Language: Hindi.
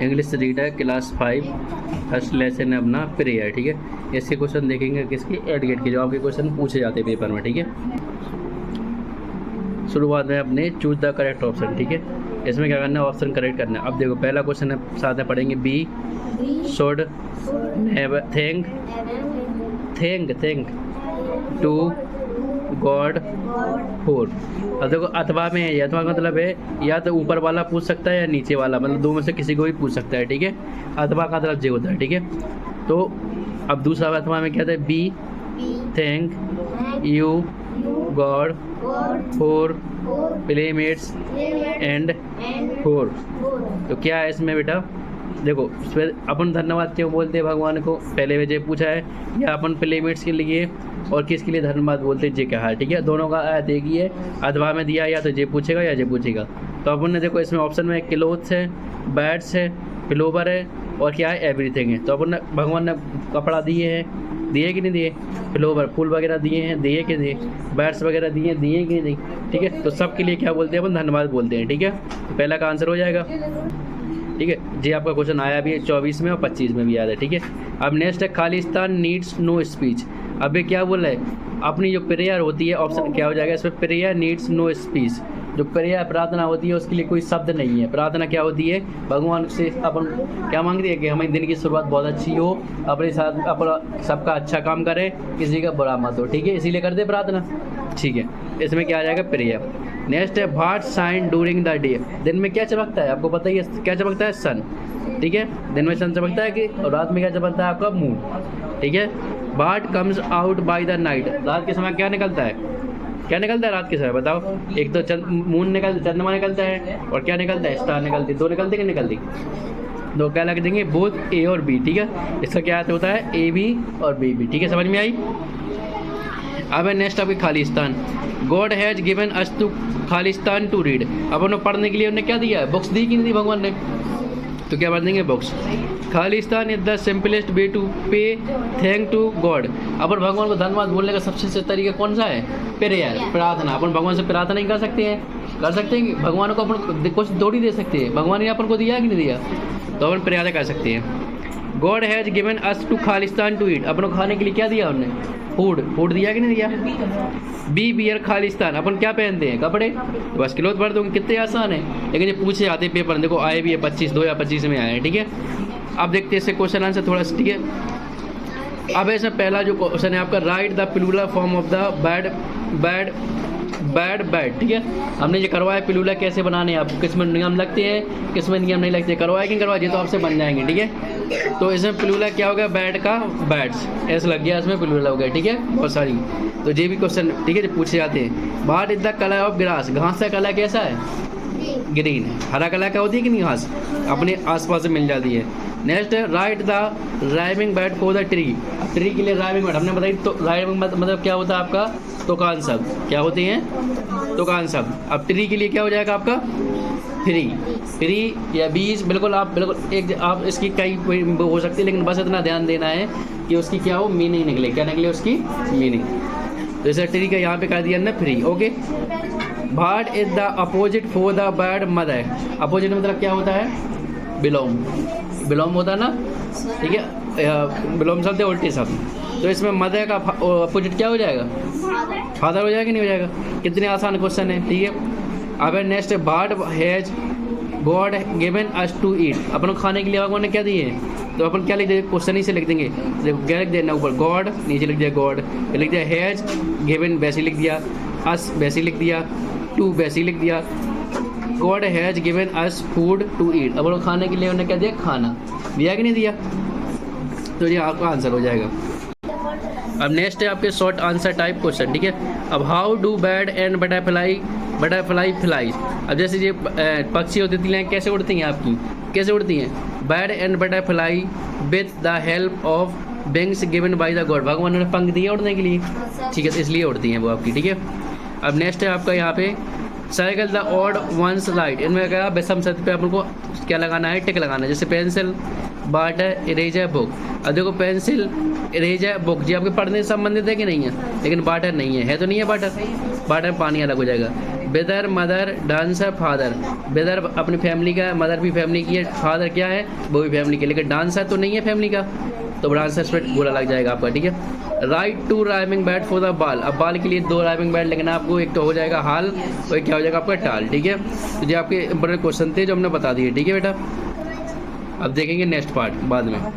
English reader class 5 first lesson है अपना प्रेयर, ठीक है। इसके क्वेश्चन देखेंगे किसकी, एड गेट के, जो आपके क्वेश्चन पूछे जाते हैं पेपर में, ठीक है। शुरुआत में अपने चूज द करेक्ट ऑप्शन, ठीक है। इसमें क्या करना है, ऑप्शन करेक्ट करना है। अब देखो पहला क्वेश्चन है, साथ में पढ़ेंगे we should never think to God for. अब देखो अथवा में है, अथवा का मतलब है या तो ऊपर वाला पूछ सकता है या नीचे वाला, मतलब दो में से किसी को भी पूछ सकता है, ठीक है। अथवा का मतलब ये होता है, ठीक है। तो अब दूसरा अथवा में क्या था, we thank you God for playmates and for. तो क्या है इसमें बेटा, देखो अपन धन्यवाद क्यों बोलते हैं भगवान को, पहले वजह पूछा है, या अपन प्लेमेट्स के लिए और किसके लिए धन्यवाद बोलते हैं, जे कहा है, ठीक है। दोनों का आयत एक ही है, अथवा में दिया या तो जे पूछेगा या जे पूछेगा। तो अपन ने देखो इसमें ऑप्शन में क्लोथ्स है, बैट्स है, पिलोवर है और क्या है, एवरीथिंग है। तो अपन ने भगवान ने कपड़ा दिए कि नहीं दिए, पिलोवर फूल वगैरह दिए हैं, दिए कि नहीं, बैट्स वगैरह दिए कि नहीं, ठीक है। तो सब के लिए क्या बोलते हैं अपन, धन्यवाद बोलते हैं, ठीक है। तो पहला का आंसर हो जाएगा, ठीक है जी। आपका क्वेश्चन आया भी है 24 में और 25 में भी याद है, ठीक है। अब नेक्स्ट है खालिस्तान नीड्स नो स्पीच। अब ये क्या बोल रहा है, अपनी जो प्रेयर होती है, ऑप्शन क्या हो जाएगा इसमें, प्रेयर नीड्स नो स्पीच। जो प्रेयर प्रार्थना होती है उसके लिए कोई शब्द नहीं है। प्रार्थना क्या होती है, भगवान से अपन क्या मांगते हैं कि हमारे दिन की शुरुआत बहुत अच्छी हो, अपने साथ अपना सबका अच्छा काम करें, किसी का बुरा मत हो, ठीक है, इसीलिए करते प्रार्थना, ठीक है। इसमें क्या आ जाएगा, प्रेयर। नेक्स्ट है what shine during the day. दिन में क्या चमकता है, आपको पता ही है क्या चमकता है, सन, ठीक है। दिन में सन चमकता है कि, और रात में क्या चमकता है आपका, मून, ठीक है। What comes out by the night. रात के समय क्या निकलता है, क्या निकलता है रात के समय, बताओ। एक तो मून निकलता, चंद्रमा निकलता है, और क्या निकलता है, स्टार निकलती, दो निकलती कि निकलती, दो क्या लग देंगे, बोथ ए और बी, ठीक है। इसका क्या अर्थ होता है, ए बी और बी बी, ठीक है, समझ में आई। अब है नेक्स्ट आपकी खालिस्तान। God has given us to खालिस्तान टू रीड। अब उन्हें पढ़ने के लिए उन्हें क्या दिया है, बुक्स दी कि नहीं दी भगवान ने, तो क्या पढ़ देंगे, बुक्स। खालिस्तान is the simplest way to pay thank to God. अपन भगवान को धन्यवाद बोलने का सबसे अच्छा तरीका कौन सा है, प्रेयर, प्रार्थना। अपन भगवान से प्रार्थना ही कर सकते हैं कि भगवान को अपन कुछ थोड़ी दे सकते हैं, भगवान ने अपन को दिया कि नहीं दिया, तो अपन प्रेयर कर सकते हैं। God has given us to खालिस्तान टू ईट। अपन को खाने के लिए क्या दिया उन्होंने, फूड दिया कि नहीं दिया। बी बियर खालिस्तान, अपन क्या पहनते हैं, कपड़े, बस क्लोथ भर दूँगे, कितने आसान है। लेकिन ये पूछे आते हैं पेपर, देखो आए भी है 2025 में आए हैं, ठीक है। अब देखते हैं इससे क्वेश्चन आंसर थोड़ा, ठीक है। अब इसमें पहला जो क्वेश्चन है आपका, write the plural form of the bad, ठीक है। हमने ये करवाया प्लूरल कैसे बनाने हैं, आपको किस में नियम लगते हैं, किस में नियम नहीं लगते, करवाए कि करवाए, ये तो आपसे बन जाएंगे, ठीक है। तो इसमें प्लूरल क्या हो गया, बैड का बैड्स, ऐसा लग गया, इसमें प्लूरल हो गया, ठीक है, बहुत सारी। तो ये भी क्वेश्चन, ठीक है, जो पूछे जाते हैं। What is the colour of grass. घास का कलर कैसा है, ग्रीन। हरा कलर का होती है कि नहीं, घास अपने आसपास से मिल जाती है। नेक्स्ट है right the rhyming word for the tree. Tree के लिए राइमिंग वर्ड हमने बताई, तो राइमिंग मतलब क्या होता है आपका, तुकान शब्द, क्या होते हैं, तुकान शब्द। अब ट्री के लिए क्या हो जाएगा आपका, फ्री या बीज। बिल्कुल आप बिल्कुल एक, आप इसकी कई हो सकती है, लेकिन बस इतना ध्यान देना है कि उसकी क्या हो, मीनिंग निकले, क्या निकले उसकी मीनिंग। तो जैसे ट्री का यहाँ पे कर दिया ना, free, okay. What is the opposite for the word mother. Opposite मतलब क्या होता है, बिलोम होता है ना, ठीक है, बिलोम शब्द है उल्टे शब्द। तो इसमें मदर का अपोजिट क्या हो जाएगा, फादर हो जाएगा कि नहीं हो जाएगा। कितने आसान क्वेश्चन है, ठीक है। अब next, what has God given us to eat. अपन खाने के लिए भगवान ने क्या दिए हैं, तो अपन क्या लिख देंगे, क्वेश्चन ही से लिख देंगे, क्या लिख देना ऊपर, गॉड, नीचे लिख दिया गॉड, लिख दिया हैज गिवन, वैसे लिख दिया, अस वैसे लिख दिया, टू वैसे लिख दिया। God has given us food to eat. अब लोग खाने के लिए उन्हें क्या दिया, खाना दिया कि नहीं दिया, तो ये आपका आंसर हो जाएगा। अब नेक्स्ट है आपके शॉर्ट आंसर टाइप क्वेश्चन, ठीक है। अब how do bird and butterfly flies. अब जैसे ये पक्षी होती थी, कैसे उड़ती हैं आपकी, कैसे उड़ती हैं, bird and butterfly with the help of wings given by the God. भगवान ने पंख दिए उड़ने के लिए, ठीक है, इसलिए उड़ती हैं वो आपकी, ठीक है। अब नेक्स्ट है आपका यहाँ पे circle the odd ones right. इनमें क्या विषम शब्द पे अपन को क्या लगाना है, टिक लगाना है। जैसे पेंसिल, वाटर, इरेजर, बुक। अब देखो पेंसिल, इरेजर, बुक जी आपके पढ़ने से संबंधित है कि नहीं है, लेकिन वाटर नहीं है तो नहीं है वाटर में पानी अलग हो जाएगा। Whether mother dancer father, whether अपनी फैमिली का, मदर भी फैमिली की है, फादर क्या है वो भी फैमिली की, लेकिन डांसर तो नहीं है फैमिली का, तो डांसर पे गोला लग जाएगा आपका, ठीक है। Write two rhyming bat for the ball, अब बाल के लिए 2 राइमिंग बैट लेकिन आपको, एक तो हो जाएगा हाल और एक क्या हो जाएगा आपका टाल, ठीक है। तो ये आपके इंपॉर्टेंट क्वेश्चन थे जो हमने बता दिए, ठीक है बेटा। अब देखेंगे नेक्स्ट पार्ट बाद में।